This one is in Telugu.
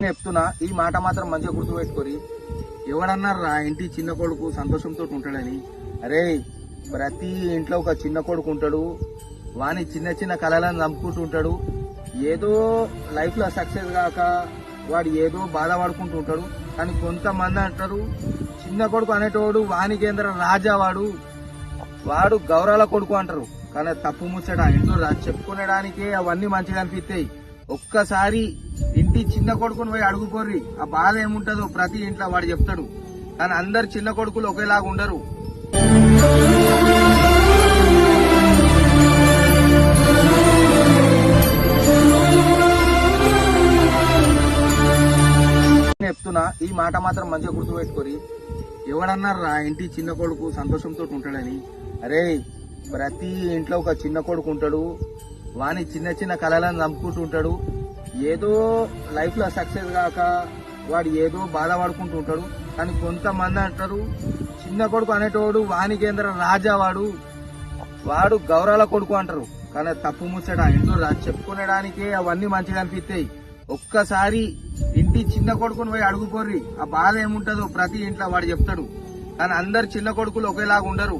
చెప్తున్నా ఈ మాట మాత్రం మంచిగా గుర్తుపెట్టుకొని ఎవడన్నారు రా ఇంటి చిన్న కొడుకు సంతోషంతో ఉంటాడని. అరే ప్రతి ఇంట్లో ఒక చిన్న కొడుకు ఉంటాడు, వాని చిన్న చిన్న కళలను చంపుకుంటూ ఉంటాడు. ఏదో లైఫ్ లో సక్సెస్ కాక వాడు ఏదో బాధపడుకుంటూ ఉంటాడు. కానీ కొంతమంది అంటారు చిన్న కొడుకు అనేటోడు వానికేంద్ర రాజా, వాడు గౌరవాల కొడుకు అంటారు. కానీ తప్పు ముచ్చట ఇంట్లో చెప్పుకునేడానికే అవన్నీ మంచిగా అనిపిస్తాయి. ఒక్కసారి ఇంటి చిన్న కొడుకుని పోయి అడుగుకోర్రి, ఆ బాధ ఏముంటదో ప్రతి ఇంట్లో వాడు చెప్తాడు. కానీ అందరు చిన్న కొడుకులు ఒకేలాగా ఉండరు. చెప్తున్నా ఈ మాట మాత్రం మంచిగా గుర్తుపెట్టుకొని ఎవడన్నారు రా ఇంటి చిన్న కొడుకు సంతోషంతో ఉంటాడని. అరే ప్రతి ఇంట్లో ఒక చిన్న కొడుకు ఉంటాడు, వాని చిన్న చిన్న కళలను చంపుకుంటూ ఉంటాడు. ఏదో లైఫ్ లో సక్సెస్ కాక వాడు ఏదో బాధపడుకుంటూ ఉంటాడు. కానీ కొంతమంది అంటారు చిన్న కొడుకు అనేటోడు వానికేంద్ర రాజా, వాడు గౌరవాల కొడుకు అంటారు. కానీ తప్పు ముచ్చట ఇంట్లో చెప్పుకునేడానికే అవన్నీ మంచిగా అనిపిస్తాయి. ఒక్కసారి ఇంటి చిన్న కొడుకుని పోయి అడుగుకోర్రి, ఆ బాధ ఏముంటదో ప్రతి ఇంట్లో వాడు చెప్తాడు. కానీ అందరు చిన్న కొడుకులు ఒకేలాగా ఉండరు.